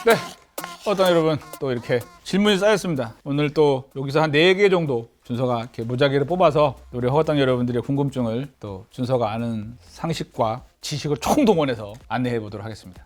네, 어떤 여러분 또 이렇게 질문이 쌓였습니다. 오늘 또 여기서 한 4개 정도 준서가 이렇게 무작위로 뽑아서 우리 허가당 여러분들의 궁금증을 또 준서가 아는 상식과 지식을 총동원해서 안내해 보도록 하겠습니다.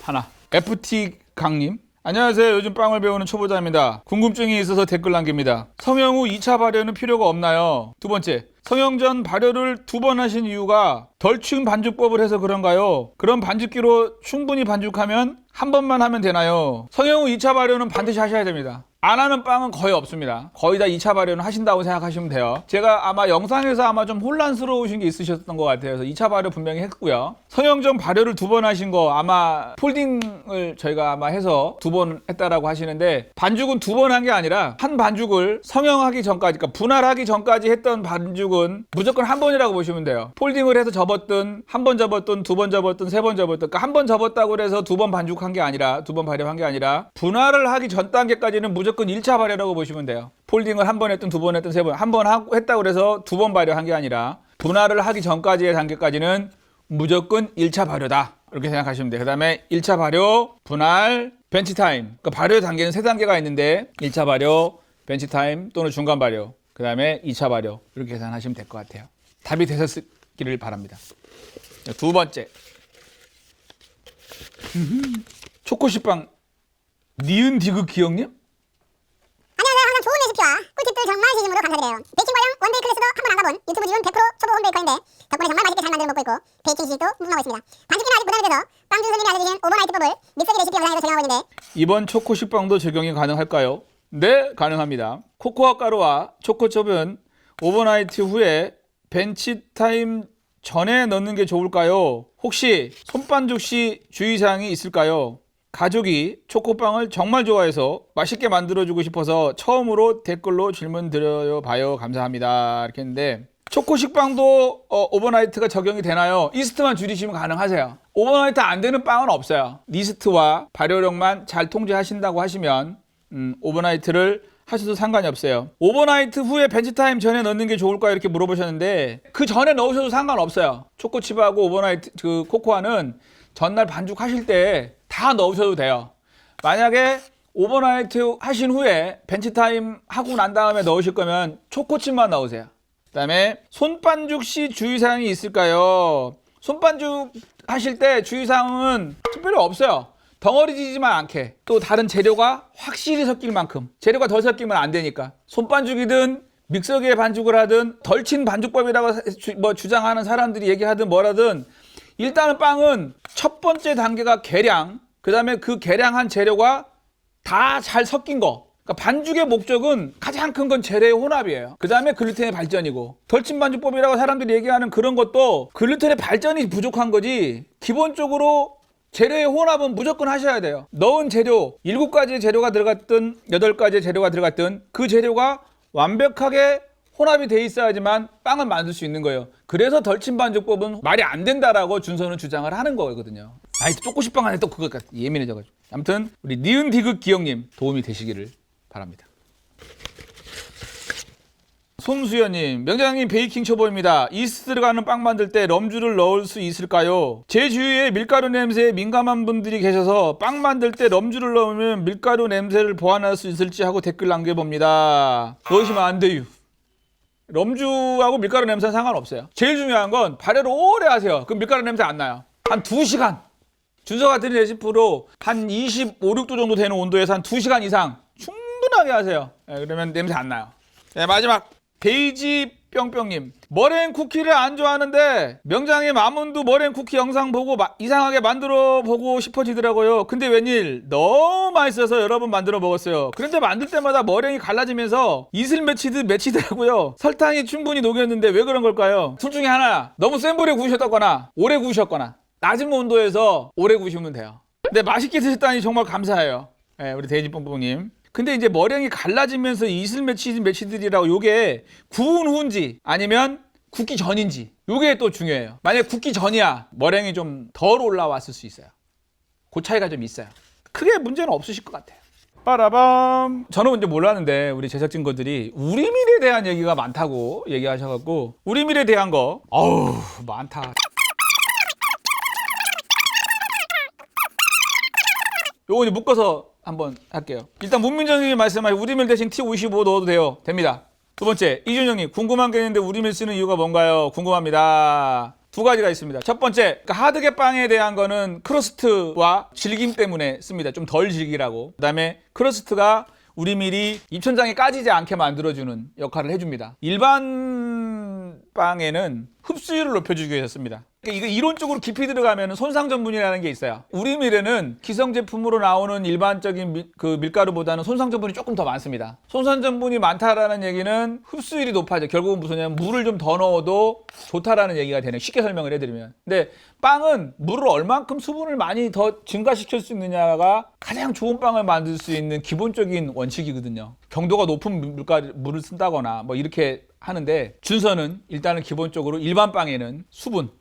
하나, FT 강님. 안녕하세요. 요즘 빵을 배우는 초보자입니다. 궁금증이 있어서 댓글 남깁니다. 성형 후 2차 발효는 필요가 없나요? 두 번째, 성형 전 발효를 2번 하신 이유가 덜충 반죽법을 해서 그런가요? 그럼 반죽기로 충분히 반죽하면 한 번만 하면 되나요? 성형 후 2차 발효는 반드시 하셔야 됩니다. 안 하는 빵은 거의 없습니다. 거의 다 2차 발효는 하신다고 생각하시면 돼요. 제가 아마 영상에서 아마 좀 혼란스러우신 게 있으셨던 것 같아요. 그래서 2차 발효 분명히 했고요. 성형 전 발효를 2번 하신 거 아마 폴딩을 저희가 아마 해서 2번 했다라고 하시는데, 반죽은 2번 한 게 아니라 한 반죽을 성형하기 전까지, 그러니까 분할하기 전까지 했던 반죽은 무조건 한 번이라고 보시면 돼요. 폴딩을 해서 접었든 한 번 접었든 2번 접었든 3번 접었든, 그러니까 한 번 접었다고 해서 2번 반죽한 게 아니라, 2번 발효한 게 아니라 분할을 하기 전 단계까지는 무조건 1차 발효라고 보시면 돼요. 폴딩을 한 번 했든 2번 했든 3번, 한 번 했다고 해서 2번 발효한 게 아니라 분할을 하기 전까지의 단계까지는 무조건 1차 발효다, 이렇게 생각하시면 돼요. 그 다음에 1차 발효, 분할, 벤치타임. 그러니까 발효 단계는 3단계가 있는데 1차 발효, 벤치타임 또는 중간 발효, 그 다음에 2차 발효, 이렇게 계산하시면 될 것 같아요. 답이 되셨기를 바랍니다. 두 번째, 초코시빵 니은 디귿 기억님? 안녕하세요. 항상 좋은 레시피와 꿀팁들 정말 진심으로 감사드려요. 베이킹 관련 원데이 클래스도 한 번 안 가본 유튜브 지분 100% 초보 홈베이커인데 덕분에 정말 맛있게 잘 만들어 먹고 있고 베이킹 지식도 묵묵하고 있습니다. 반죽기는 아직 부담이 돼서 빵준 손님이 알려주신 오버나이트법을 믹서기 레시피 영상에서 적용하고 있는데, 이번 초코시빵도 적용이 가능할까요? 네, 가능합니다. 코코아 가루와 초코칩은 오버나이트 후에 벤치타임 전에 넣는 게 좋을까요? 혹시 손반죽 시 주의사항이 있을까요? 가족이 초코빵을 정말 좋아해서 맛있게 만들어주고 싶어서 처음으로 댓글로 질문 드려요 봐요. 감사합니다. 이렇게 했는데, 초코식빵도 오버나이트가 적용이 되나요? 이스트만 줄이시면 가능하세요. 오버나이트 안 되는 빵은 없어요. 이스트와 발효력만 잘 통제하신다고 하시면 오버나이트를 하셔도 상관이 없어요. 오버나이트 후에 벤치타임 전에 넣는 게 좋을까요? 이렇게 물어보셨는데, 그 전에 넣으셔도 상관없어요. 초코칩하고 오버나이트 그 코코아는 전날 반죽하실 때 다 넣으셔도 돼요. 만약에 오버나이트 하신 후에 벤치타임 하고 난 다음에 넣으실 거면 초코칩만 넣으세요. 그 다음에 손반죽 시 주의사항이 있을까요? 손반죽 하실 때 주의사항은 특별히 없어요. 덩어리 지지만 않게, 또 다른 재료가 확실히 섞일 만큼, 재료가 덜 섞이면 안 되니까. 손반죽이든 믹서기에 반죽을 하든 덜친 반죽법이라고 주장하는 사람들이 얘기하든 뭐라든, 일단은 빵은 첫 번째 단계가 계량, 그 다음에 그 계량한 재료가 다 잘 섞인 거. 그러니까 반죽의 목적은 가장 큰 건 재료의 혼합이에요. 그 다음에 글루텐의 발전이고, 덜친 반죽법이라고 사람들이 얘기하는 그런 것도 글루텐의 발전이 부족한 거지, 기본적으로 재료의 혼합은 무조건 하셔야 돼요. 넣은 재료 7가지의 재료가 들어갔든 8가지의 재료가 들어갔든 그 재료가 완벽하게 혼합이 돼 있어야지만 빵을 만들 수 있는 거예요. 그래서 덜친 반죽법은 말이 안 된다라고 준서는 주장을 하는 거거든요. 아이, 초코시빵 안에 또 그거 예민해져가지고. 아무튼 우리 니은 디귿 기억님 도움이 되시기를 바랍니다. 손수연님, 명장님 베이킹 초보입니다. 이스트 들어가는 빵 만들 때 럼주를 넣을 수 있을까요? 제 주위에 밀가루 냄새에 민감한 분들이 계셔서 빵 만들 때 럼주를 넣으면 밀가루 냄새를 보완할 수 있을지 하고 댓글 남겨봅니다. 넣으시면 안 돼요. 럼주하고 밀가루 냄새는 상관없어요. 제일 중요한 건 발효를 오래 하세요. 그럼 밀가루 냄새 안 나요. 한 2시간. 준서가 드린 레시피로 한 25, 6도 정도 되는 온도에서 한 2시간 이상 충분하게 하세요. 그러면 냄새 안 나요. 마지막 베이지 뿅뿅님, 머랭 쿠키를 안 좋아하는데 명장님 아몬드 머랭 쿠키 영상 보고 이상하게 만들어 보고 싶어지더라고요. 근데 웬일 너무 맛있어서 여러 번 만들어 먹었어요. 그런데 만들 때마다 머랭이 갈라지면서 이슬 맺히더라고요. 설탕이 충분히 녹였는데 왜 그런 걸까요? 둘 중에 하나야. 너무 센 불에 구우셨거나 오래 구우셨거나. 낮은 온도에서 오래 구우시면 돼요. 근데 맛있게 드셨다니 정말 감사해요. 우리 돼지 뽕뽕님. 근데 이제 머랭이 갈라지면서 이슬 매치들이라고, 요게 구운 후인지 아니면 굽기 전인지, 요게 또 중요해요. 만약에 굽기 전이야 머랭이 좀 덜 올라왔을 수 있어요. 그 차이가 좀 있어요. 크게 문제는 없으실 것 같아요. 빠라밤. 저는 이제 몰랐는데 우리 제작진분들이 우리밀에 대한 얘기가 많다고 얘기하셔갖고 우리밀에 대한 거 어우 많다. 요거 이제 묶어서 한번 할게요. 일단 문민정님이 말씀하신 우리밀 대신 T55 넣어도 돼요. 됩니다. 두 번째, 이준영님 궁금한 게 있는데 우리밀 쓰는 이유가 뭔가요? 궁금합니다. 두 가지가 있습니다. 첫 번째, 그러니까 하드게 빵에 대한 거는 크러스트와 질김 때문에 씁니다. 좀 덜 질기라고. 그 다음에 크러스트가 우리밀이 입천장에 까지지 않게 만들어주는 역할을 해줍니다. 일반 빵에는 흡수율을 높여주기 위해서 씁니다. 그러니까 이거 이론적으로 깊이 들어가면 손상전분이라는 게 있어요. 우리밀에는 기성제품으로 나오는 일반적인 그 밀가루보다는 손상전분이 조금 더 많습니다. 손상전분이 많다라는 얘기는 흡수율이 높아져. 결국은 무슨냐면 물을 좀 더 넣어도 좋다라는 얘기가 되네요. 쉽게 설명을 해드리면. 근데 빵은 물을 얼만큼 수분을 많이 더 증가시킬 수 있느냐가 가장 좋은 빵을 만들 수 있는 기본적인 원칙이거든요. 경도가 높은 물을 쓴다거나 뭐 이렇게 하는데 준서는 일단은 기본적으로 일반 빵에는 수분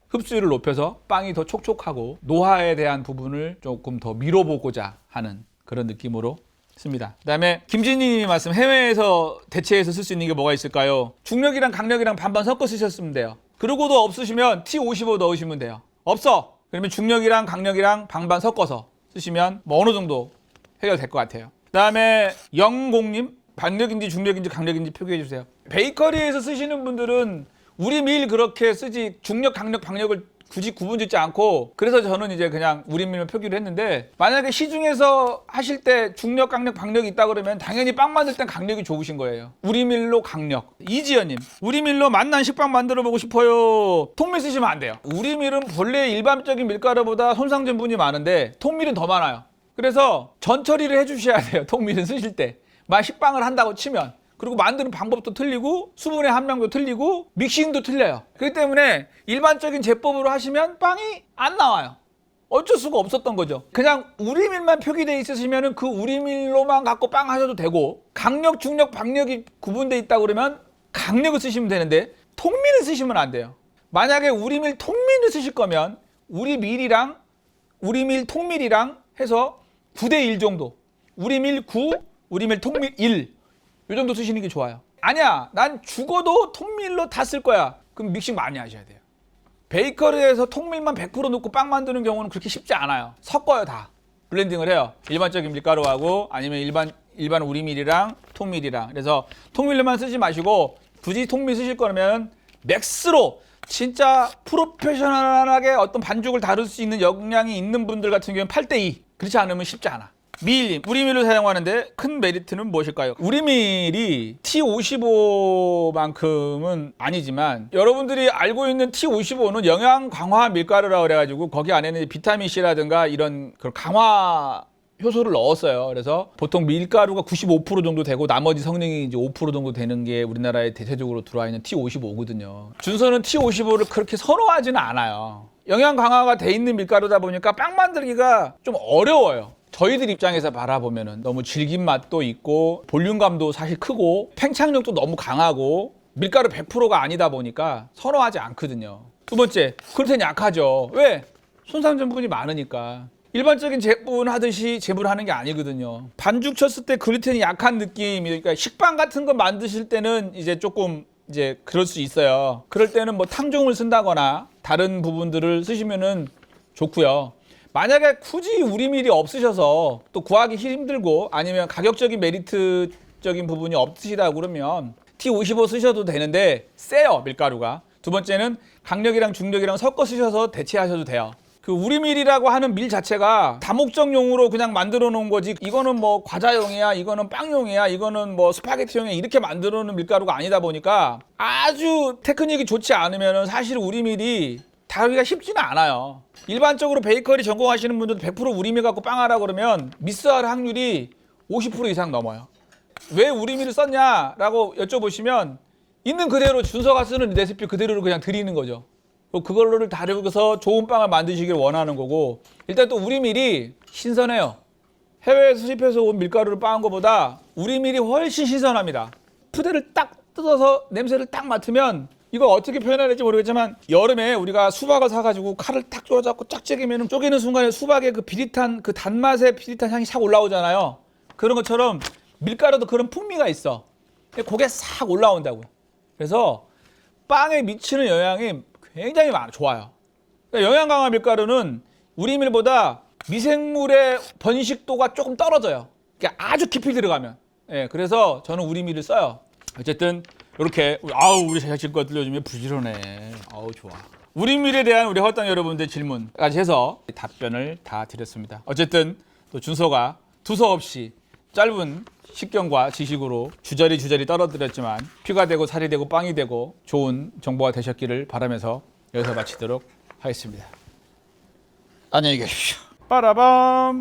흡수율을 높여서 빵이 더 촉촉하고 노화에 대한 부분을 조금 더 밀어보고자 하는 그런 느낌으로 씁니다. 그 다음에 김진희님이 말씀 해외에서 대체해서 쓸 수 있는 게 뭐가 있을까요? 중력이랑 강력이랑 반반 섞어 쓰셨으면 돼요. 그러고도 없으시면 T55 넣으시면 돼요. 없어! 그러면 중력이랑 강력이랑 반반 섞어서 쓰시면 뭐 어느 정도 해결될 것 같아요. 그 다음에 영공님 반력인지 중력인지 강력인지 표기해 주세요. 베이커리에서 쓰시는 분들은 우리밀 그렇게 쓰지 중력, 강력, 박력을 굳이 구분짓지 않고 그래서 저는 이제 그냥 우리밀만 표기를 했는데 만약에 시중에서 하실 때 중력, 강력, 박력이 있다 그러면 당연히 빵 만들 땐 강력이 좋으신 거예요. 우리밀로 강력. 이지연님 우리밀로 맛난 식빵 만들어 보고 싶어요. 통밀 쓰시면 안 돼요. 우리밀은 본래 일반적인 밀가루보다 손상전분이 많은데 통밀은 더 많아요. 그래서 전처리를 해주셔야 돼요. 통밀은 쓰실 때. 만 식빵을 한다고 치면 그리고 만드는 방법도 틀리고 수분의 함량도 틀리고 믹싱도 틀려요. 그렇기 때문에 일반적인 제법으로 하시면 빵이 안 나와요. 어쩔 수가 없었던 거죠. 그냥 우리밀만 표기되어 있으시면 그 우리밀로만 갖고 빵 하셔도 되고 강력, 중력, 박력이 구분되어 있다 그러면 강력을 쓰시면 되는데 통밀을 쓰시면 안 돼요. 만약에 우리밀 통밀을 쓰실 거면 우리밀이랑 우리밀 통밀이랑 해서 9대1 정도 우리밀 9, 우리밀 통밀 1 이 정도 쓰시는 게 좋아요. 아니야, 난 죽어도 통밀로 다 쓸 거야. 그럼 믹싱 많이 하셔야 돼요. 베이커리에서 통밀만 100% 넣고 빵 만드는 경우는 그렇게 쉽지 않아요. 섞어요, 다. 블렌딩을 해요. 일반적인 밀가루하고 아니면 일반 우리밀이랑 통밀이랑. 그래서 통밀로만 쓰지 마시고 굳이 통밀 쓰실 거면 맥스로 진짜 프로페셔널하게 어떤 반죽을 다룰 수 있는 역량이 있는 분들 같은 경우는 8대2. 그렇지 않으면 쉽지 않아. 밀, 우리밀을 사용하는데 큰 메리트는 무엇일까요? 우리밀이 T55만큼은 아니지만 여러분들이 알고 있는 T55는 영양 강화 밀가루라고 그래가지고 거기 안에는 비타민 C라든가 이런 강화 효소를 넣었어요. 그래서 보통 밀가루가 95% 정도 되고 나머지 성능이 이제 5% 정도 되는 게 우리나라에 대체적으로 들어와 있는 T55거든요. 준서는 T55를 그렇게 선호하지는 않아요. 영양 강화가 돼 있는 밀가루다 보니까 빵 만들기가 좀 어려워요. 저희들 입장에서 바라보면 너무 질긴 맛도 있고 볼륨감도 사실 크고 팽창력도 너무 강하고 밀가루 100%가 아니다 보니까 선호하지 않거든요. 두 번째, 글루텐 약하죠. 왜? 손상전분이 많으니까. 일반적인 제분 하듯이 제분하는 게 아니거든요. 반죽 쳤을 때 글루텐이 약한 느낌이, 그러니까 식빵 같은 거 만드실 때는 이제 조금 이제 그럴 수 있어요. 그럴 때는 뭐 탕종을 쓴다거나 다른 부분들을 쓰시면은 좋고요. 만약에 굳이 우리밀이 없으셔서 또 구하기 힘들고 아니면 가격적인 메리트적인 부분이 없으시다 그러면 T55 쓰셔도 되는데 세요, 밀가루가. 두 번째는 강력이랑 중력이랑 섞어 쓰셔서 대체하셔도 돼요. 그 우리밀이라고 하는 밀 자체가 다목적용으로 그냥 만들어 놓은 거지 이거는 뭐 과자용이야, 이거는 빵용이야, 이거는 뭐 스파게티용이야 이렇게 만들어 놓은 밀가루가 아니다 보니까 아주 테크닉이 좋지 않으면 사실 우리밀이 다루기가 쉽지는 않아요. 일반적으로 베이커리 전공하시는 분들도 100% 우리밀 갖고 빵하라고 그러면 미스할 확률이 50% 이상 넘어요. 왜 우리밀을 썼냐라고 여쭤보시면 있는 그대로 준서가 쓰는 레시피 그대로를 그냥 드리는 거죠. 그걸로를 다루고서 좋은 빵을 만드시길 원하는 거고, 일단 또 우리밀이 신선해요. 해외에서 수입해서 온 밀가루를 빻은 것보다 우리밀이 훨씬 신선합니다. 푸대를 딱 뜯어서 냄새를 딱 맡으면, 이거 어떻게 표현해야 될지 모르겠지만 여름에 우리가 수박을 사가지고 칼을 딱 쪼잡고 쫙 쪼개면 쪼개는 순간에 수박의 그 비릿한 그 단맛의 비릿한 향이 싹 올라오잖아요. 그런 것처럼 밀가루도 그런 풍미가 있어. 그게 싹 올라온다고요. 그래서 빵에 미치는 영향이 굉장히 좋아요. 그러니까 영양 강화 밀가루는 우리 밀보다 미생물의 번식도가 조금 떨어져요. 그러니까 아주 깊이 들어가면. 예, 그래서 저는 우리 밀을 써요. 어쨌든 이렇게 우리 제작진 거 들려주면 부지런해. 좋아. 우리 밀에 대한 우리 헛당 여러분들 질문까지 해서 답변을 다 드렸습니다. 어쨌든 또 준서가 두서없이 짧은 식견과 지식으로 주저리 떨어뜨렸지만 피가 되고 살이 되고 빵이 되고 좋은 정보가 되셨기를 바라면서 여기서 마치도록 하겠습니다. 안녕히 계십시오. 빠라밤.